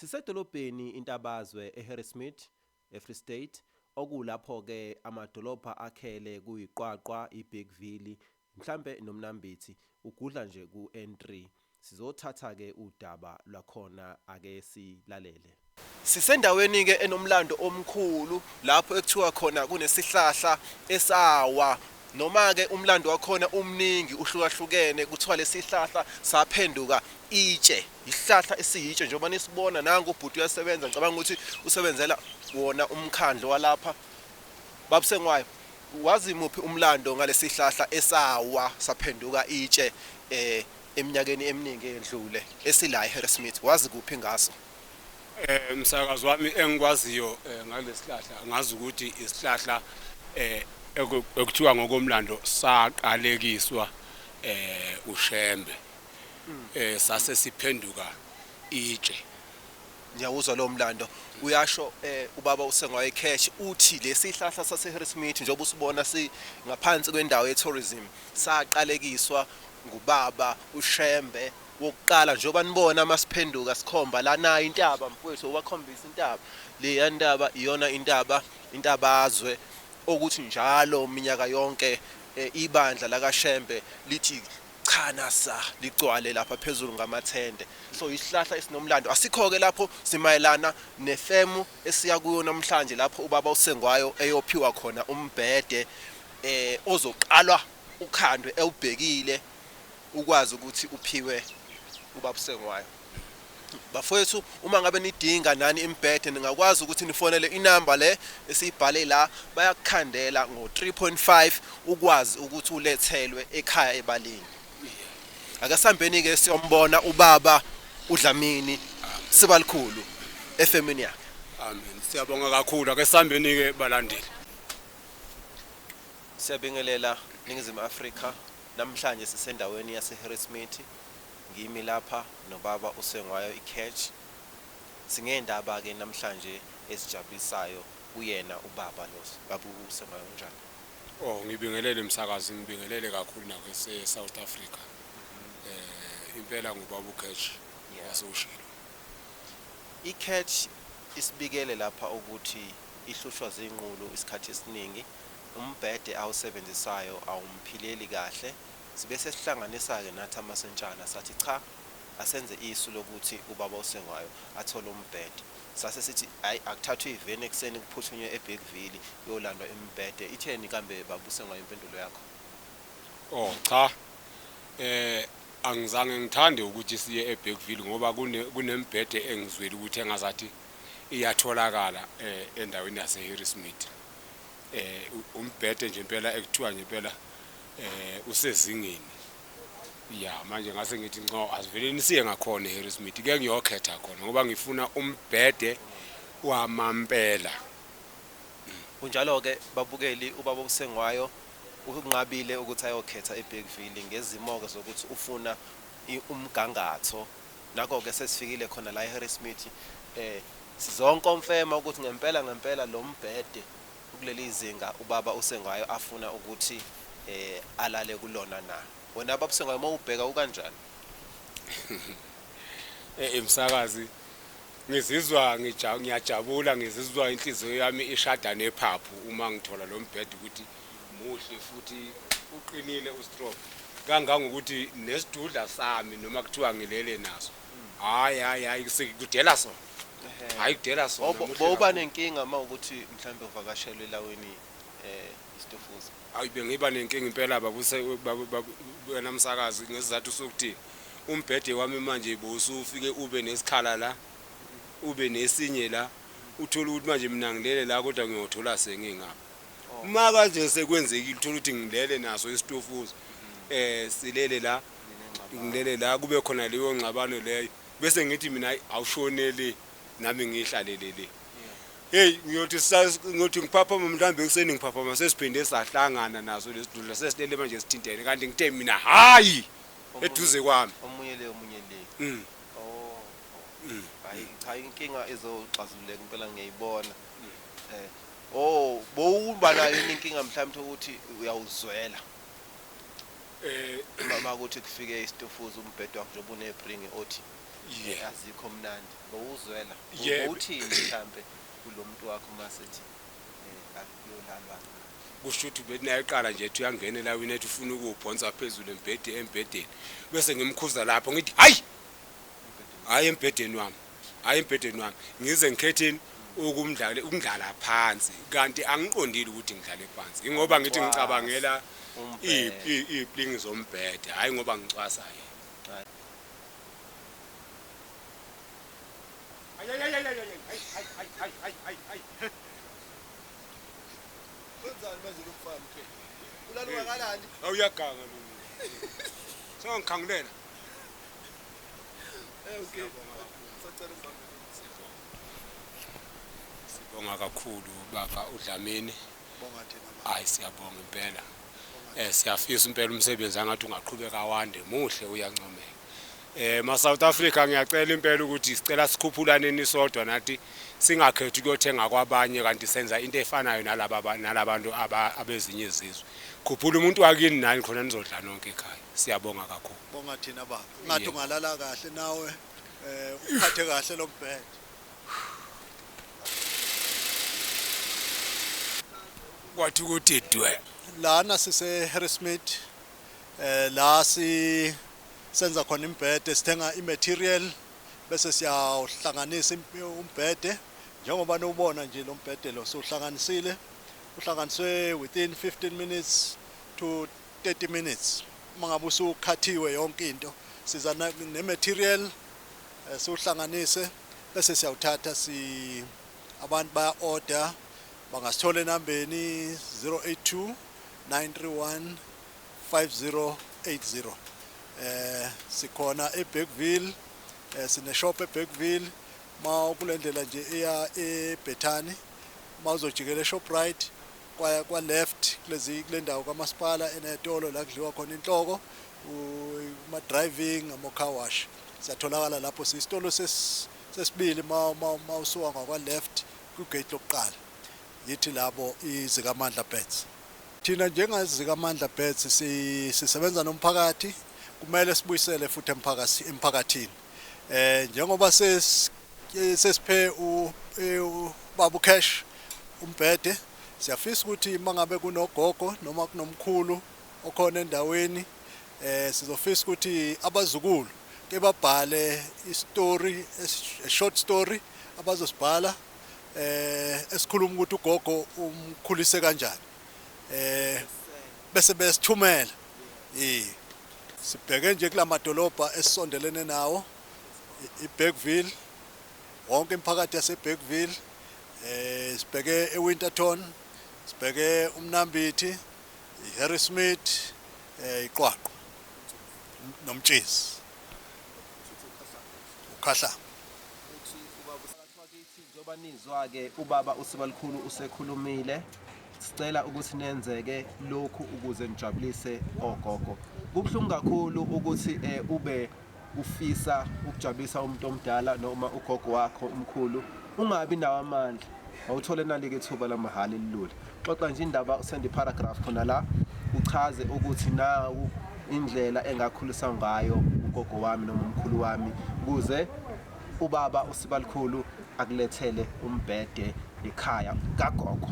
Sisedolobheni Intabazwe eHarrismith, eFree State, okulapho ke amadolobha akhele kuyiqwaqwa iBigville mhlambe noMnambithi ugudla nje ku-N3 sizothatha ke udaba lwakhona ake silalele. Sisendaweni ke enomlando omkhulu lapho ekuthiwa khona kunesihlahla esawa noma ke umlando wakhona umningi uhlukahlukene kuthiwa lesihlahla saphenduka itshe isihlahla esiyitshe njengoba nisibona nangu ubhuti uyasebenza ngicabanga ukuthi usebenzela wona umkhandlo walapha babusengwayo wazi muphi umlando ngalesihlahla esawa saphenduka itshe eminyakeni eminingi edlule esila eHarrismith wazi kuphi ngaso Umsakazi wami engikwaziyo ngalesihlahla ngazi ukuthi isihlahla ekuthiwa ngokomlando saqalekiswa ushembe sase siphenduka itshe. Ngiyawuzwa lo mlando uyasho ubaba usengwayo eCash uthi lesihlahla saseHarrismith njengoba usibona ngaphansi kwendawo ye-tourism saqalekiswa ngubaba ushembe wokuqala njengoba nibona masiphenduka sikhomba lana intaba mfowethu ubakhombisa intaba le ndaba iyona intabazwe ukuthi njalo minyaka yonke ibandla lakaShembe lithi cha nasa ligcwale lapha phezulu ngamathende so isihlahla esinomlando asikho ke lapho simayelana nefemu esiya kuyo namhlanje lapho ubaba usengwayo eyophiwa khona umbhede ozoqalwa ukhandwe ewubhekile ukwazi ukuthi uphiwe ubaba usengwayo. Bafowethu uma ngabe nidinga nani imbhede ningakwazi ukuthi nifonele inamba le esiyibhale la bayakukhandela ngo3.5 ukwazi ukuthi ulethelwe ekhaya ebalini. Akasambeni ke siyombona ubaba uDlamini Sibalikhulu efemini yakhe. Amen. Siyabonga kakhulu ake sambeni ke balandeli. Siyabingelela Ningizimu Afrika namhlanje sisendaweni yaseHarrismith ngimi lapha nobaba usengwayo iCatch singendaba ke namhlanje esijabulisayo uyena ubaba los baba usengwayo njani. Ngibingelele umsakazi ngibingelele kakhulu nakwe South Africa. Impela ngubaba uCatch yasewushilo. iCatch isibikele lapha ukuthi ihlushwa zinqulu isikhathi esiningi umbhede awusebenzisayo awumphileli kahle sibe sesihlanganisa ke nathi amasentshana sathi cha asenze isu lokuthi ubaba usengwayo athole umbhede sase sithi hayi akuthathwe iveni ekseni kuphuthunye eBigville yolandwa imbhede itheni kambe baba usengwayo impendulo yakho. Cha angizange ngithande ukuthi siye eBigville ngoba kunembhede engizweli ukuthi engazathi iyatholakala endaweni yaseHarrismith. Umbhede nje impela ekuthiwa nje impela usezingeni manje ngase ngithi ngco asivele nisiye ngakhona eHarrismith ke ngiyokhetha khona ngoba ngifuna umbhede wamampela. Kunjalo ke babukeli ubaba usengwayo ukunqabile ukuthi ayokhetha eBigville ngezimo ke zokuthi ufuna umgangatho nako ke sesifikile khona la eHarrismith sizonke omfema ukuthi ngempela lo mbhede kuleli izinga ubaba usengwayo afuna ukuthi alale kulona na wena baba usengwayo mawubheka ukanjani. Umsakazi ngizizwa ngiyajabula ngizizwa inhliziyo yami ishada nephaphu uma ngithola lo mbhede ukuthi muhle futhi uqinile ustrong kangangokuthi nesidudla sami noma kuthiwa ngilele naso hayi sikudela sona hayi kudela sona boba nenkinga mawukuthi mhlambe uvakashele elaweni istofuza. Hayi bengiba nenkinga impela wena msakazi ngesizathu sokuthi umbhede wami manje bosufike ube nesikhala la ube nesinye la uthola ukuthi manje mina ngilele la kodwa ngiyothola sengingapha uma kanje sekwenzekile uthola ukuthi ngilele naso istofuza silele la ngilele la kube khona leyo ngxabano leyo bese ngithi mina awushonele nami ngihlalele le. Hey ngiyothi ngiphaphama mhlambe ekseni ngiphaphama sesiphinde sahlangana naso lesidudla sesilele manje sithintene kanti ngithe mina hayi eduze kwami omunye le. Hayi cha inkinga ezoxazululeka impela ngiyayibona. Bowuba nayo inkinga mhlawumbe ukuthi uyawuzwela mama ukuthi kufike istofuza umbhede wakho njengoba unebringi othi azikho mnandi ngowuzwela Yebo. uthini mhlambe kulomuntu wakho masithi akuyolalwa kusho ukuthi benayaqala nje ethi uyangena la wena ethi ufuna ukubhonsa phezulu embhedeni bese ngimkhuza lapho ngithi hayi embhedeni wami ngize ngikhetheni ukundlala phansi kanti angiqondile ukuthi ngidlale phansi ingoba ngithi ngicabangela iplingi zombhede hayi ngoba ngicwasa yena wenzani manje lokufana ke ulalwa kalani awuyaganga lo sengikhangulela okay sibonga kakhulu baba uDlamini bonga thina hayi siyabonga impela siyafisa impela umsebenzi angathi ungaqhubeka wande muhle uyancomeka ma South Africa ngiyacela impela ukuthi sicela sikhuphulane sodwa nathi singakhethi ukuyothenga kwabanye kanti senza into efanayo nalabantu abezinye izizwe khuphula umuntu wakini nani khona nizodla nonke ekhaya siyabonga kakhulu bonga thina baba ngathi ungalala kahle nawe uphathe kahle lo mbhede kwathi ukuthi dwe lana sise Harrismith la senza khona imbhede sithenga imaterial bese siyahlanganisa umbhede njengoba nobona nje lo mbhede lo sohlanganisile uhlanganiswe within 15 minutes to 30 minutes mangabe usukhathiwe yonke into siza nematerial sohlanganise bese siyawuthatha abantu baya order bangasithola enambeni 082 931 5080 sikhona eBergville sine shop eBergville ma kulendlela nje eya eBethani mawuzojikela eShoprite kwa left kule ndawo kaMasipala enetolo la kudliwa khona inhloko uma driving ama car wash siyatholakala lapho sisitolo sesibili ma usuka ngakwa left ku gate lokuqala yithi labo izikamandla beds thina njengazikamandla beds sisebenza nomphakathi kumele sibuyisele futhi emphakathini njengoba sesiphe ubaba Cash umbhede siyafisa ukuthi mangabe kunogogo noma kunomkhulu okhona endaweni sizofisa ukuthi abazukulu ke babhale istory a short story abazosibhala esikhuluma ukuthi ugogo umkhulise kanjani bese besithumela sibheke nje kulamadolobha esisondelene nawo iBergville wonke imphakathi yaseBergville sibheke eWinterton sibheke uMnambithi iHarrismith iQwaqwa nomtshezi ukhahla njengoba nizwa ke ubaba uSibalikhulu usekhulumile sicela ukuthi nenzeke lokhu ukuze nijabulise ogogo kubhlungu kakhulu ukuthi ube ufisa ukujabulisa umuntu omdala noma ugogo wakho umkhulu ungabi nawo amandla awuthole nalike ithuba lamahala elilula xoxa nje indaba usende paragraph khona la uchaze ukuthi nawu indlela engakhulisa ngayo ugogo wami noma umkhulu wami kuze ubaba uSibalikhulu akulethele umbhede ekhaya kagogo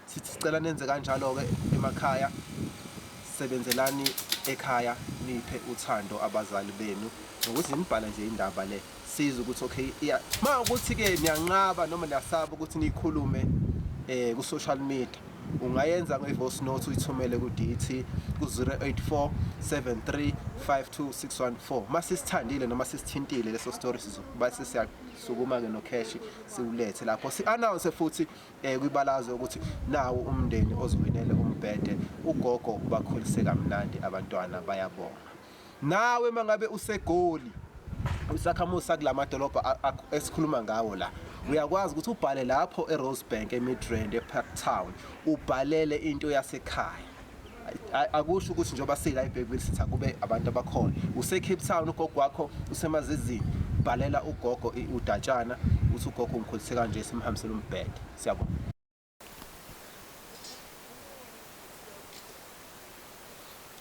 sithi sicela nenze kanjalo ke emakhaya sebenzelani ekhaya niphe uthando abazali benu ngokuthi nibhala nje indaba le siza ukuthi okay ma ukuthi ke niyanqaba noma niyasaba ukuthi nikhulume ku social media ungayenza ngevoice note uyithumele ku DT ku 084 73 52614 masisithandile noma sisithintile leso story sizokuba sesiyasukuma ke no Cash siulethe lapho si announce futhi kwibalazo ukuthi nawo umndeni oziwinele umbhede ugogo ubakhulise kamnandi abantwana bayabonga nawe mangabe usegoli usakhamusa kulamadolobha esikhuluma ngawo la uyakwazi ukuthi ubhale lapho eRosebank eMidrand eParktown ubhalele into yasekhaya akusho ukuthi njengoba sila eBergville sithi kube abantu abakhona useCape Town ugogo wakho usemazizini bhalela ugogo uDatshana uthi ugogo umkhulise kanje simhambisela umbhede siyabonga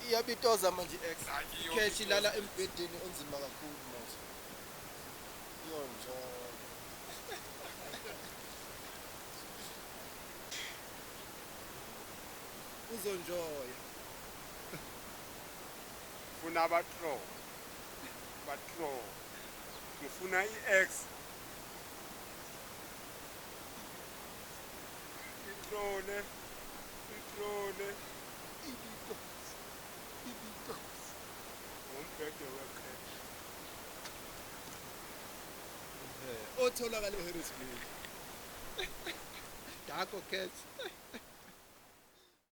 iyabitoza manje Cash lala embhedeni onzima kakhulu manje uzonjoya Funa batro. Ngifuna i-X. Itrole. Ngombhede wekhe. otholakala eHarrisburg Darko Cats